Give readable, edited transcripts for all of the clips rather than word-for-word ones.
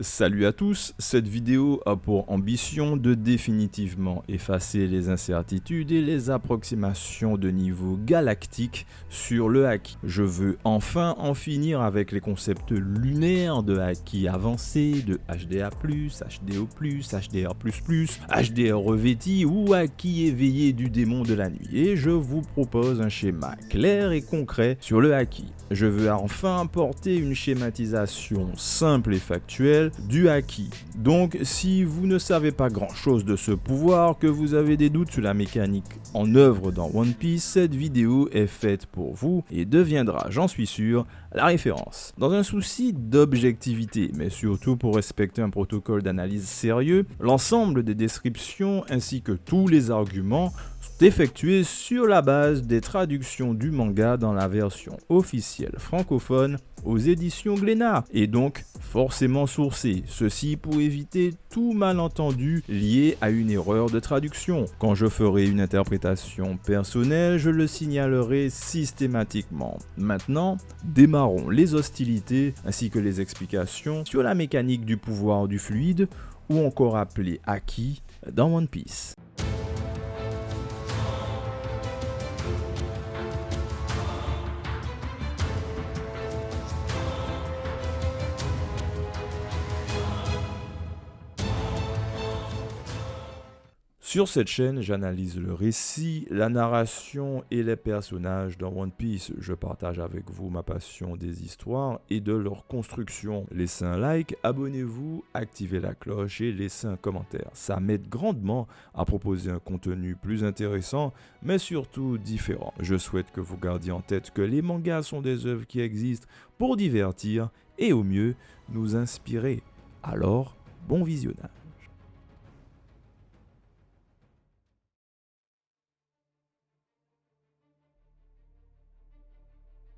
Salut à tous, cette vidéo a pour ambition de définitivement effacer les incertitudes et les approximations de niveau galactique sur le haki. Je veux enfin en finir avec les concepts lunaires de haki avancé, de HDA+, HDO+, HDR++, HDR revêti ou haki éveillé du démon de la nuit. Et je vous propose un schéma clair et concret sur le haki. Je veux enfin apporter une schématisation simple et factuelle du haki. Donc si vous ne savez pas grand chose de ce pouvoir, que vous avez des doutes sur la mécanique en œuvre dans One Piece, cette vidéo est faite pour vous et deviendra, j'en suis sûr, la référence. Dans un souci d'objectivité, mais surtout pour respecter un protocole d'analyse sérieux, l'ensemble des descriptions ainsi que tous les arguments effectué sur la base des traductions du manga dans la version officielle francophone aux éditions Glénat et donc forcément sourcé, ceci pour éviter tout malentendu lié à une erreur de traduction. Quand je ferai une interprétation personnelle, je le signalerai systématiquement. Maintenant, démarrons les hostilités ainsi que les explications sur la mécanique du pouvoir du fluide ou encore appelé haki dans One Piece. Sur cette chaîne, j'analyse le récit, la narration et les personnages dans One Piece. Je partage avec vous ma passion des histoires et de leur construction. Laissez un like, abonnez-vous, activez la cloche et laissez un commentaire. Ça m'aide grandement à proposer un contenu plus intéressant, mais surtout différent. Je souhaite que vous gardiez en tête que les mangas sont des œuvres qui existent pour divertir et au mieux nous inspirer. Alors, bon visionnage.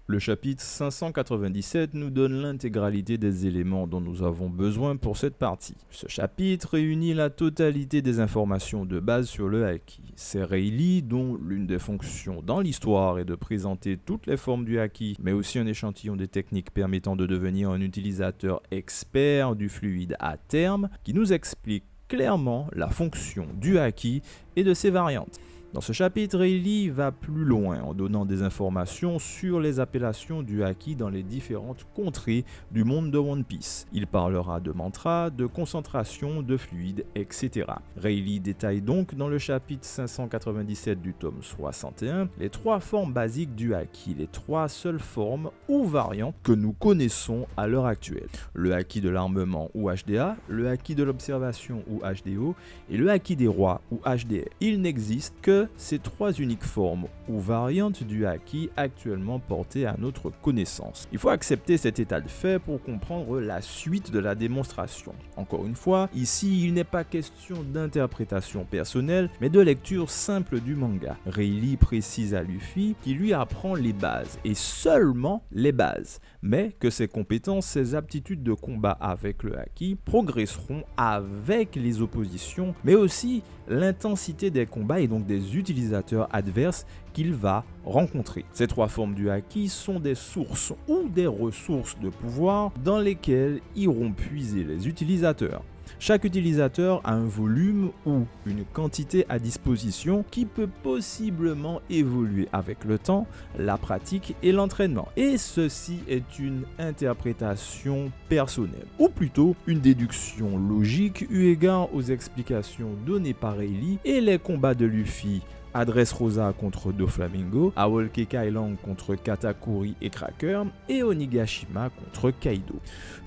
Le chapitre 597 nous donne l'intégralité des éléments dont nous avons besoin pour cette partie. Ce chapitre réunit la totalité des informations de base sur le haki. C'est Rayleigh, dont l'une des fonctions dans l'histoire est de présenter toutes les formes du haki, mais aussi un échantillon des techniques permettant de devenir un utilisateur expert du fluide à terme, qui nous explique clairement la fonction du haki et de ses variantes. Dans ce chapitre, Rayleigh va plus loin en donnant des informations sur les appellations du haki dans les différentes contrées du monde de One Piece. Il parlera de mantras, de concentration, de fluide, etc. Rayleigh détaille donc dans le chapitre 597 du tome 61 les trois formes basiques du haki, les trois seules formes ou variantes que nous connaissons à l'heure actuelle. Le haki de l'armement ou HDA, le haki de l'observation ou HDO et le haki des rois ou HDR. Il n'existe que ces trois uniques formes ou variantes du haki actuellement portées à notre connaissance. Il faut accepter cet état de fait pour comprendre la suite de la démonstration. Encore une fois, ici il n'est pas question d'interprétation personnelle, mais de lecture simple du manga. Rayleigh précise à Luffy qu'il lui apprend les bases, et seulement les bases, mais que ses compétences, ses aptitudes de combat avec le haki progresseront avec les oppositions, mais aussi l'intensité des combats et donc des utilisateurs adverses qu'il va rencontrer. Ces trois formes du haki sont des sources ou des ressources de pouvoir dans lesquelles iront puiser les utilisateurs. Chaque utilisateur a un volume ou une quantité à disposition qui peut possiblement évoluer avec le temps, la pratique et l'entraînement. Et ceci est une interprétation personnelle, ou plutôt une déduction logique eu égard aux explications données par Rayleigh et les combats de Luffy à Dressrosa contre Doflamingo, à Whole Cake Island contre Katakuri et Cracker et Onigashima contre Kaido.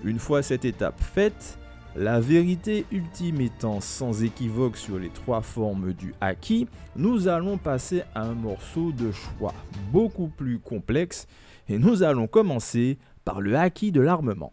Une fois cette étape faite, la vérité ultime étant sans équivoque sur les trois formes du haki, nous allons passer à un morceau de choix beaucoup plus complexe et nous allons commencer par le haki de l'armement.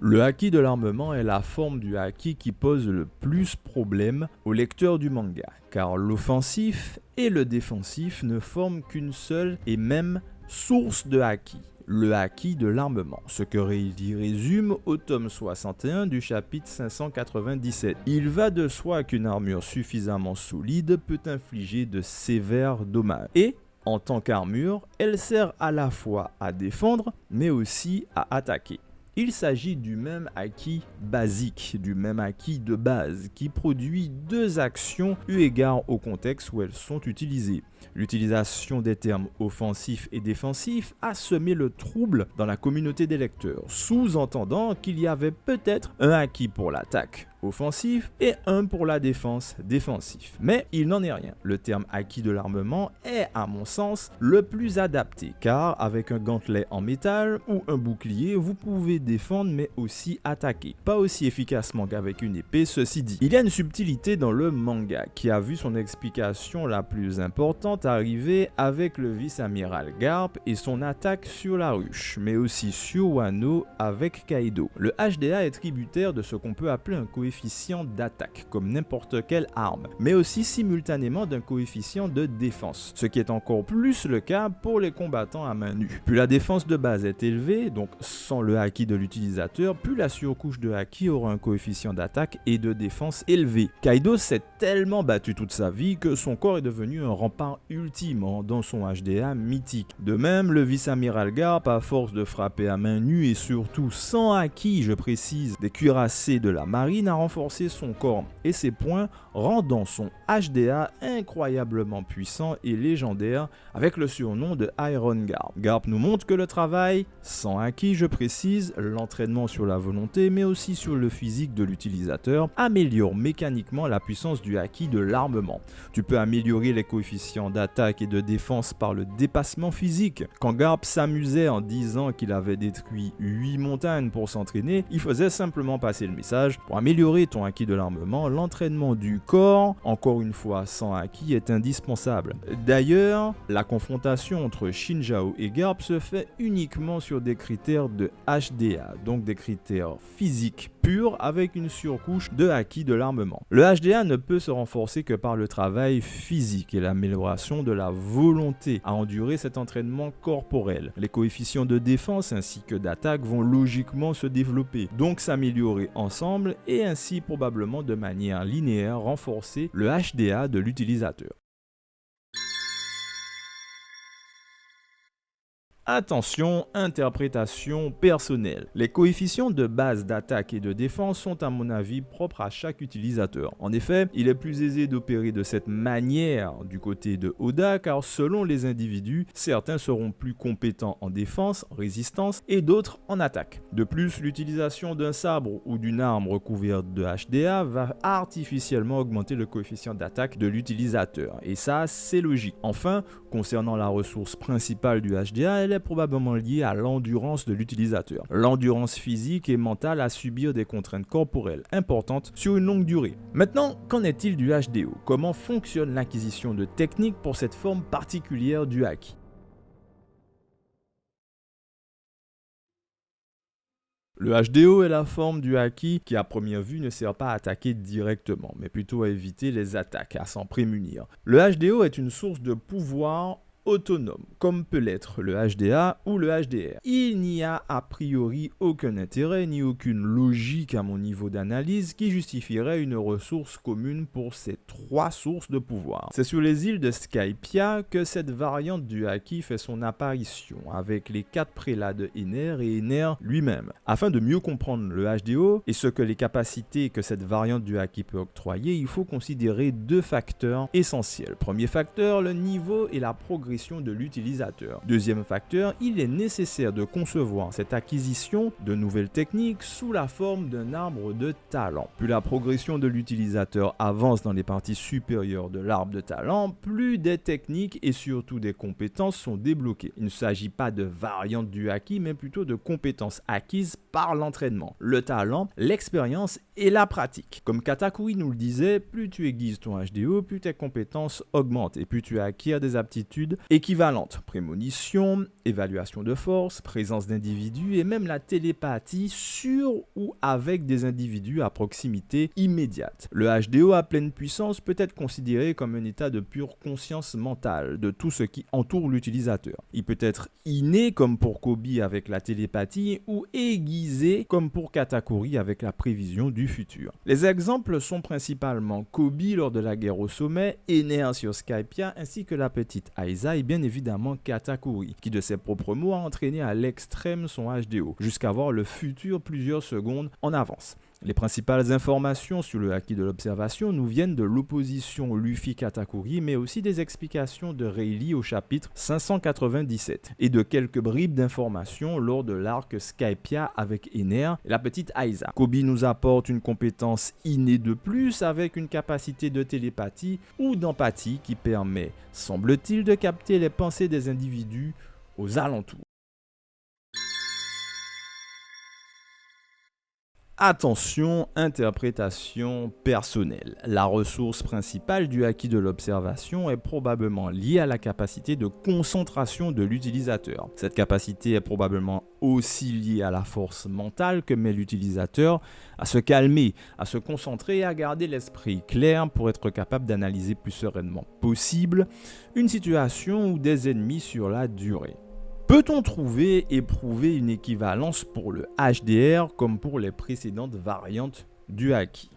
Le haki de l'armement est la forme du haki qui pose le plus problème au lecteur du manga, car l'offensif et le défensif ne forment qu'une seule et même source de haki, le haki de l'armement, ce que Rayleigh résume au tome 61 du chapitre 597. Il va de soi qu'une armure suffisamment solide peut infliger de sévères dommages. Et En tant qu'armure, elle sert à la fois à défendre, mais aussi à attaquer. Il s'agit du même acquis basique, du même acquis de base, qui produit deux actions eu égard au contexte où elles sont utilisées. L'utilisation des termes offensifs et défensifs a semé le trouble dans la communauté des lecteurs, sous-entendant qu'il y avait peut-être un acquis pour l'attaque offensif et un pour la défense défensif. Mais il n'en est rien. Le terme acquis de l'armement est, à mon sens, le plus adapté, car avec un gantelet en métal ou un bouclier, vous pouvez défendre mais aussi attaquer. Pas aussi efficacement qu'avec une épée, ceci dit. Il y a une subtilité dans le manga qui a vu son explication la plus importante arriver avec le vice-amiral Garp et son attaque sur la ruche, mais aussi sur Wano avec Kaido. Le HDA est tributaire de ce qu'on peut appeler un coefficient d'attaque, comme n'importe quelle arme, mais aussi simultanément d'un coefficient de défense, ce qui est encore plus le cas pour les combattants à main nue. Plus la défense de base est élevée, donc sans le haki de l'utilisateur, plus la surcouche de haki aura un coefficient d'attaque et de défense élevé. Kaido s'est tellement battu toute sa vie que son corps est devenu un rempart ultime dans son HDA mythique. De même, le vice-amiral Garp, à force de frapper à main nue et surtout sans haki, je précise, des cuirassés de la marine, a renforcé son corps et ses points, rendant son HDA incroyablement puissant et légendaire avec le surnom de Iron Garp. Garp nous montre que le travail, sans haki je précise, l'entraînement sur la volonté mais aussi sur le physique de l'utilisateur, améliore mécaniquement la puissance du haki de l'armement. Tu peux améliorer les coefficients d'attaque et de défense par le dépassement physique. Quand Garp s'amusait en disant qu'il avait détruit 8 montagnes pour s'entraîner, il faisait simplement passer le message: pour améliorer ton haki de l'armement, l'entraînement du corps, encore une fois sans haki, est indispensable. D'ailleurs, la confrontation entre Shinjao et Garp se fait uniquement sur des critères de HDA, donc des critères physiques purs avec une surcouche de haki de l'armement. Le HDA ne peut se renforcer que par le travail physique et l'amélioration de la volonté à endurer cet entraînement corporel. Les coefficients de défense ainsi que d'attaque vont logiquement se développer, donc s'améliorer ensemble et ainsi probablement de manière linéaire renforcer le HDA de l'utilisateur. Attention, interprétation personnelle. Les coefficients de base d'attaque et de défense sont à mon avis propres à chaque utilisateur. En effet, il est plus aisé d'opérer de cette manière du côté de Oda car selon les individus, certains seront plus compétents en défense, résistance et d'autres en attaque. De plus, l'utilisation d'un sabre ou d'une arme recouverte de HDA va artificiellement augmenter le coefficient d'attaque de l'utilisateur. Et ça, c'est logique. Enfin, concernant la ressource principale du HDA, elle est probablement liée à l'endurance de l'utilisateur. L'endurance physique et mentale à subir des contraintes corporelles importantes sur une longue durée. Maintenant, qu'en est-il du HDO? Comment fonctionne l'acquisition de techniques pour cette forme particulière du haki? Le HDO est la forme du haki qui à première vue ne sert pas à attaquer directement, mais plutôt à éviter les attaques, à s'en prémunir. Le HDO est une source de pouvoir autonome, comme peut l'être le HDA ou le HDR. Il n'y a a priori aucun intérêt ni aucune logique à mon niveau d'analyse qui justifierait une ressource commune pour ces trois sources de pouvoir. C'est sur les îles de Skypiea que cette variante du haki fait son apparition, avec les 4 prélats de Ener et Ener lui-même. Afin de mieux comprendre le HDO et ce que les capacités que cette variante du haki peut octroyer, il faut considérer deux facteurs essentiels. Premier facteur, le niveau et la progression de l'utilisateur. Deuxième facteur, il est nécessaire de concevoir cette acquisition de nouvelles techniques sous la forme d'un arbre de talent. Plus la progression de l'utilisateur avance dans les parties supérieures de l'arbre de talent, plus des techniques et surtout des compétences sont débloquées. Il ne s'agit pas de variantes du haki, mais plutôt de compétences acquises par l'entraînement, le talent, l'expérience et la pratique. Comme Katakuri nous le disait, plus tu aiguises ton HDO, plus tes compétences augmentent et plus tu acquiers des aptitudes équivalentes. Prémonition, évaluation de force, présence d'individus et même la télépathie sur ou avec des individus à proximité immédiate. Le HDO à pleine puissance peut être considéré comme un état de pure conscience mentale de tout ce qui entoure l'utilisateur. Il peut être inné comme pour Koby avec la télépathie ou aiguisé comme pour Katakuri avec la prévision du futur. Les exemples sont principalement Koby lors de la guerre au sommet, Ener sur Skypiea ainsi que la petite Aiza Aiza et bien évidemment Katakuri, qui de ses propres mots a entraîné à l'extrême son HDO, jusqu'à voir le futur plusieurs secondes en avance. Les principales informations sur le haki de l'observation nous viennent de l'opposition Luffy-Katakuri, mais aussi des explications de Rayleigh au chapitre 597, et de quelques bribes d'informations lors de l'arc Skypiea avec Ener et la petite Aiza. Koby nous apporte une compétence innée de plus avec une capacité de télépathie ou d'empathie qui permet, semble-t-il, de capter les pensées des individus aux alentours. Attention, interprétation personnelle. La ressource principale du haki de l'observation est probablement liée à la capacité de concentration de l'utilisateur. Cette capacité est probablement aussi liée à la force mentale que met l'utilisateur à se calmer, à se concentrer et à garder l'esprit clair pour être capable d'analyser plus sereinement possible une situation ou des ennemis sur la durée. Peut-on trouver et prouver une équivalence pour le HDR comme pour les précédentes variantes du haki ?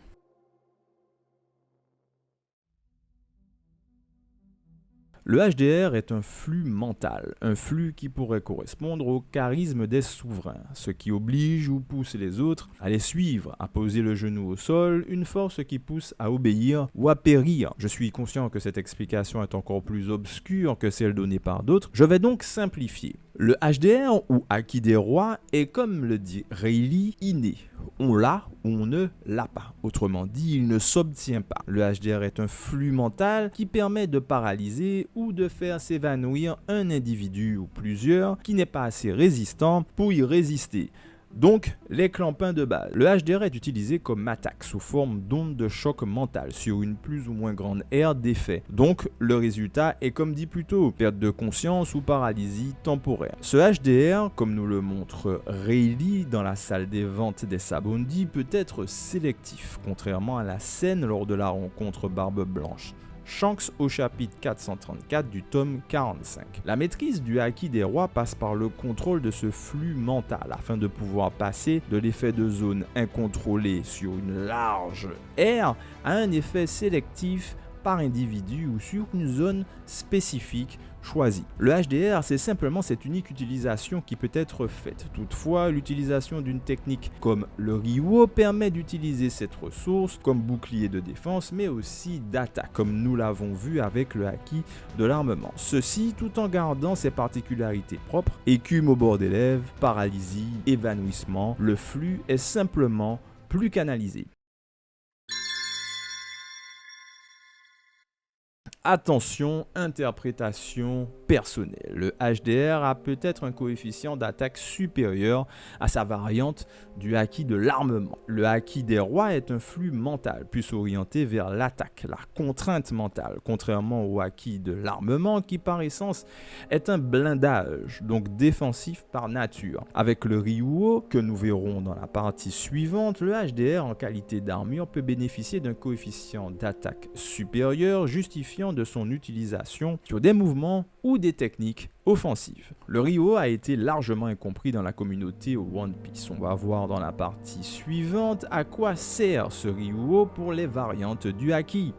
Le HDR est un flux mental, un flux qui pourrait correspondre au charisme des souverains, ce qui oblige ou pousse les autres à les suivre, à poser le genou au sol, une force qui pousse à obéir ou à périr. Je suis conscient que cette explication est encore plus obscure que celle donnée par d'autres, je vais donc simplifier. Le HDR ou haki des rois est, comme le dit Rayleigh, inné. On l'a ou on ne l'a pas. Autrement dit, il ne s'obtient pas. Le HDR est un flux mental qui permet de paralyser ou de faire s'évanouir un individu ou plusieurs qui n'est pas assez résistant pour y résister. Donc, les clampins de base. Le HDR est utilisé comme attaque sous forme d'onde de choc mental sur une plus ou moins grande aire d'effet. Donc, le résultat est comme dit plus tôt, perte de conscience ou paralysie temporaire. Ce HDR, comme nous le montre Rayleigh dans la salle des ventes des Sabondi, peut être sélectif, contrairement à la scène lors de la rencontre Barbe Blanche. Shanks au chapitre 434 du tome 45. La maîtrise du haki des rois passe par le contrôle de ce flux mental afin de pouvoir passer de l'effet de zone incontrôlé sur une large aire à un effet sélectif par individu ou sur une zone spécifique choisie. Le HDR, c'est simplement cette unique utilisation qui peut être faite. Toutefois, l'utilisation d'une technique comme le Ryuo permet d'utiliser cette ressource comme bouclier de défense, mais aussi d'attaque, comme nous l'avons vu avec le haki de l'armement. Ceci tout en gardant ses particularités propres, écume au bord des lèvres, paralysie, évanouissement. Le flux est simplement plus canalisé. Attention, interprétation personnelle. Le HDR a peut-être un coefficient d'attaque supérieur à sa variante du haki de l'armement. Le haki des rois est un flux mental, plus orienté vers l'attaque, la contrainte mentale, contrairement au haki de l'armement qui par essence est un blindage, donc défensif par nature. Avec le Ryuo, que nous verrons dans la partie suivante, le HDR en qualité d'armure peut bénéficier d'un coefficient d'attaque supérieur justifiant de son utilisation sur des mouvements ou des techniques offensives. Le Ryuo a été largement incompris dans la communauté One Piece. On va voir dans la partie suivante à quoi sert ce Ryuo pour les variantes du haki.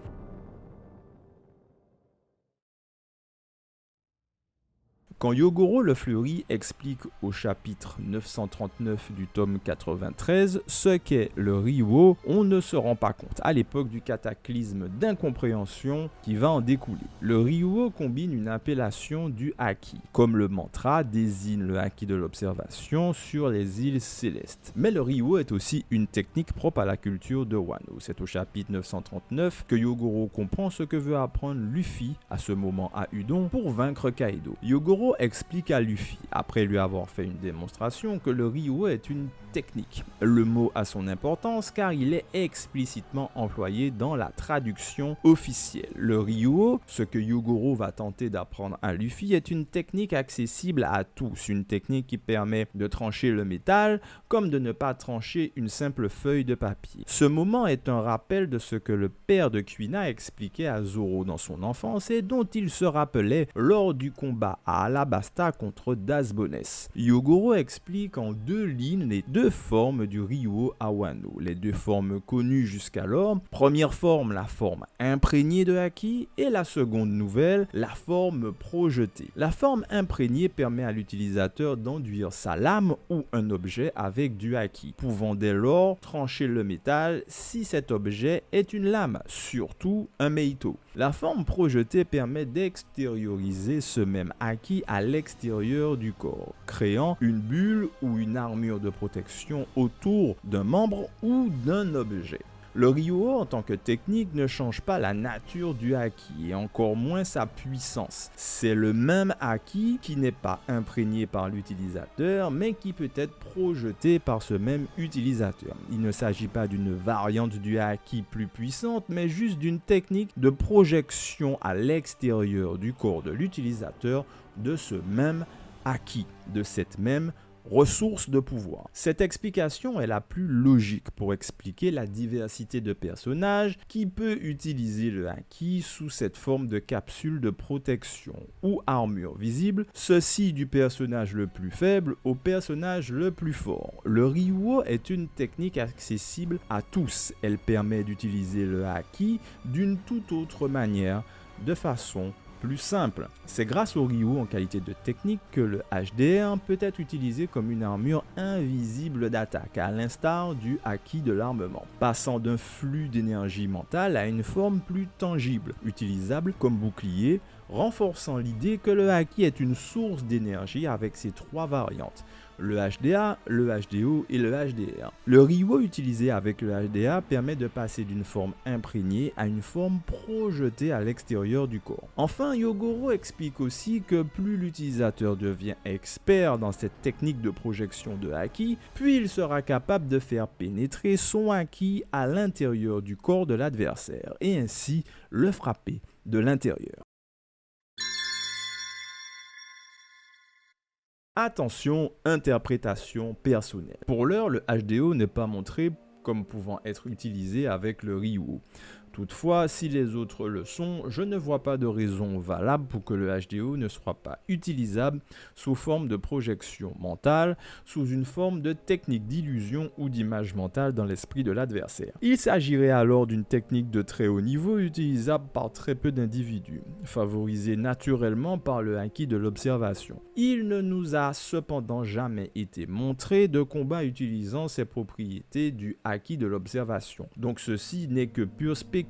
Quand Yogoro le Fleuri explique au chapitre 939 du tome 93 ce qu'est le Ryuo, on ne se rend pas compte à l'époque du cataclysme d'incompréhension qui va en découler. Le Ryuo combine une appellation du haki, comme le mantra désigne le haki de l'observation sur les îles célestes. Mais le Ryuo est aussi une technique propre à la culture de Wano. C'est au chapitre 939 que Yogoro comprend ce que veut apprendre Luffy à ce moment à Udon pour vaincre Kaido. Yogoro explique à Luffy, après lui avoir fait une démonstration, que le Ryuo est une technique. Le mot a son importance car il est explicitement employé dans la traduction officielle. Le Ryuo, ce que Yogoro va tenter d'apprendre à Luffy, est une technique accessible à tous, une technique qui permet de trancher le métal comme de ne pas trancher une simple feuille de papier. Ce moment est un rappel de ce que le père de Kuina expliquait à Zoro dans son enfance et dont il se rappelait lors du combat à Alabasta contre Dasbones. Hyogoro explique en 2 lignes les 2 formes du Ryuo Awano, les 2 formes connues jusqu'alors. Première forme, la forme imprégnée de haki, et la seconde nouvelle, la forme projetée. La forme imprégnée permet à l'utilisateur d'enduire sa lame ou un objet avec du haki, pouvant dès lors trancher le métal si cet objet est une lame, surtout un meito. La forme projetée permet d'extérioriser ce même haki à l'extérieur du corps, créant une bulle ou une armure de protection autour d'un membre ou d'un objet. Le Ryuo en tant que technique ne change pas la nature du haki et encore moins sa puissance. C'est le même haki qui n'est pas imprégné par l'utilisateur mais qui peut être projeté par ce même utilisateur. Il ne s'agit pas d'une variante du haki plus puissante mais juste d'une technique de projection à l'extérieur du corps de l'utilisateur de ce même haki, de cette même ressources de pouvoir. Cette explication est la plus logique pour expliquer la diversité de personnages qui peut utiliser le haki sous cette forme de capsule de protection ou armure visible, ceci du personnage le plus faible au personnage le plus fort. Le Ryuo est une technique accessible à tous. Elle permet d'utiliser le haki d'une toute autre manière, de façon plus simple. C'est grâce au Ryuo en qualité de technique que le HDR peut être utilisé comme une armure invisible d'attaque, à l'instar du haki de l'armement, passant d'un flux d'énergie mentale à une forme plus tangible, utilisable comme bouclier, renforçant l'idée que le haki est une source d'énergie avec ses 3 variantes, le HDA, le HDO et le HDR. Le Ryuo utilisé avec le HDA permet de passer d'une forme imprégnée à une forme projetée à l'extérieur du corps. Enfin, Hyogoro explique aussi que plus l'utilisateur devient expert dans cette technique de projection de haki, puis il sera capable de faire pénétrer son haki à l'intérieur du corps de l'adversaire et ainsi le frapper de l'intérieur. Attention, interprétation personnelle. Pour l'heure, le HDO n'est pas montré comme pouvant être utilisé avec le Ryuo. Toutefois, si les autres le sont, je ne vois pas de raison valable pour que le HDO ne soit pas utilisable sous forme de projection mentale, sous une forme de technique d'illusion ou d'image mentale dans l'esprit de l'adversaire. Il s'agirait alors d'une technique de très haut niveau utilisable par très peu d'individus, favorisée naturellement par le haki de l'observation. Il ne nous a cependant jamais été montré de combat utilisant ces propriétés du haki de l'observation. Donc ceci n'est que pure spéculation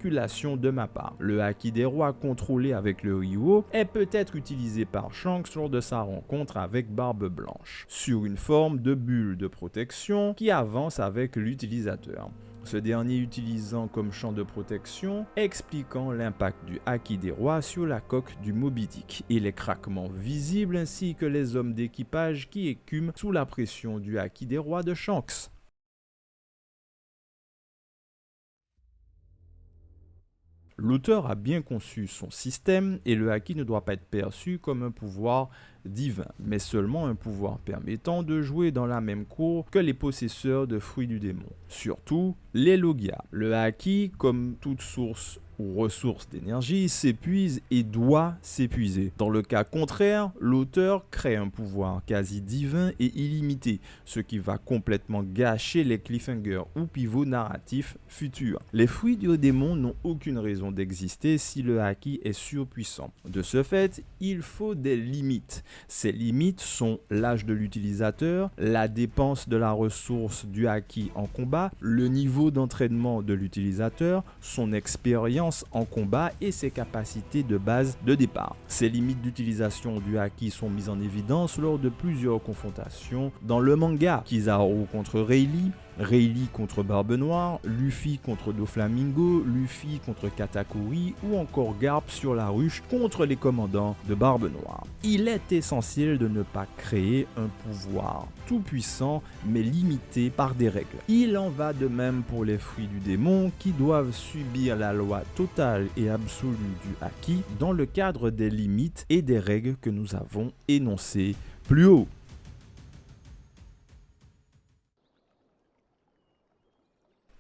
de ma part. Le haki des rois contrôlé avec le Ryuo est peut-être utilisé par Shanks lors de sa rencontre avec Barbe Blanche, sur une forme de bulle de protection qui avance avec l'utilisateur. Ce dernier utilisant comme champ de protection, expliquant l'impact du haki des rois sur la coque du Moby Dick et les craquements visibles ainsi que les hommes d'équipage qui écument sous la pression du haki des rois de Shanks. L'auteur a bien conçu son système et le haki ne doit pas être perçu comme un pouvoir divin, mais seulement un pouvoir permettant de jouer dans la même cour que les possesseurs de fruits du démon. Surtout, les logias. Le haki, comme toute source ou ressource d'énergie, s'épuise et doit s'épuiser. Dans le cas contraire, l'auteur crée un pouvoir quasi divin et illimité, ce qui va complètement gâcher les cliffhangers ou pivots narratifs futurs. Les fruits du démon n'ont aucune raison d'exister si le haki est surpuissant. De ce fait, il faut des limites. Ces limites sont l'âge de l'utilisateur, la dépense de la ressource du haki en combat, le niveau d'entraînement de l'utilisateur, son expérience en combat et ses capacités de base de départ. Ces limites d'utilisation du haki sont mises en évidence lors de plusieurs confrontations dans le manga. Kizaru contre Rayleigh, Rayleigh contre Barbe Noire, Luffy contre Doflamingo, Luffy contre Katakuri ou encore Garp sur la ruche contre les commandants de Barbe Noire. Il est essentiel de ne pas créer un pouvoir tout puissant mais limité par des règles. Il en va de même pour les fruits du démon qui doivent subir la loi totale et absolue du haki dans le cadre des limites et des règles que nous avons énoncées plus haut.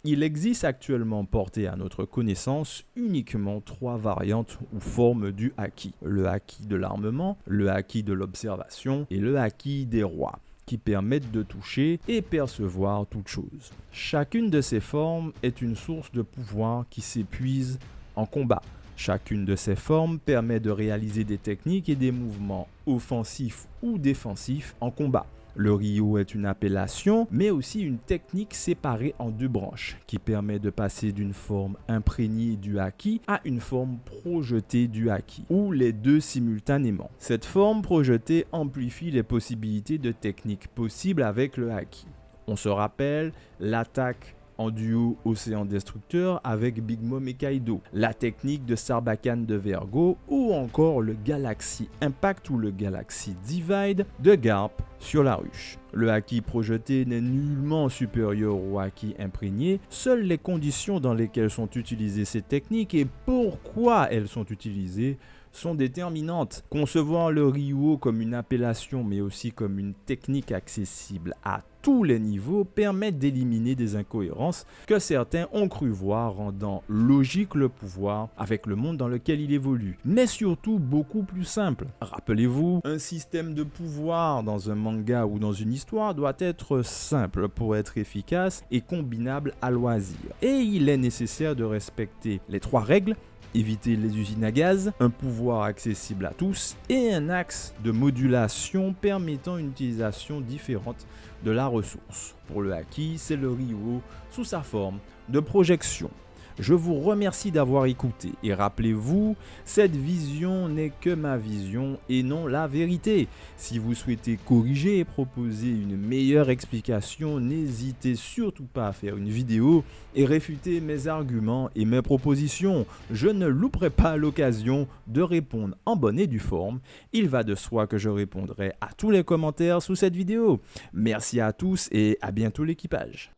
Il existe actuellement porté à notre connaissance uniquement 3 variantes ou formes du haki. Le haki de l'armement, le haki de l'observation et le haki des rois, qui permettent de toucher et percevoir toute chose. Chacune de ces formes est une source de pouvoir qui s'épuise en combat. Chacune de ces formes permet de réaliser des techniques et des mouvements offensifs ou défensifs en combat. Le Ryu est une appellation, mais aussi une technique séparée en 2 branches, qui permet de passer d'une forme imprégnée du haki à une forme projetée du haki, ou les deux simultanément. Cette forme projetée amplifie les possibilités de techniques possibles avec le haki. On se rappelle l'attaque en duo Océan Destructeur avec Big Mom et Kaido, la technique de Sarbacane de Vergo ou encore le Galaxy Impact ou le Galaxy Divide de Garp sur la ruche. Le haki projeté n'est nullement supérieur au haki imprégné, seules les conditions dans lesquelles sont utilisées ces techniques et pourquoi elles sont utilisées sont déterminantes. Concevoir le Ryu comme une appellation mais aussi comme une technique accessible à tous les niveaux permet d'éliminer des incohérences que certains ont cru voir, rendant logique le pouvoir avec le monde dans lequel il évolue, mais surtout beaucoup plus simple. Rappelez-vous, un système de pouvoir dans un manga ou dans une histoire doit être simple pour être efficace et combinable à loisir. Et il est nécessaire de respecter les 3 règles: éviter les usines à gaz, un pouvoir accessible à tous et un axe de modulation permettant une utilisation différente de la ressource. Pour le haki, c'est le Ryu sous sa forme de projection. Je vous remercie d'avoir écouté et rappelez-vous, cette vision n'est que ma vision et non la vérité. Si vous souhaitez corriger et proposer une meilleure explication, n'hésitez surtout pas à faire une vidéo et réfuter mes arguments et mes propositions. Je ne louperai pas l'occasion de répondre en bonne et due forme. Il va de soi que je répondrai à tous les commentaires sous cette vidéo. Merci à tous et à bientôt l'équipage.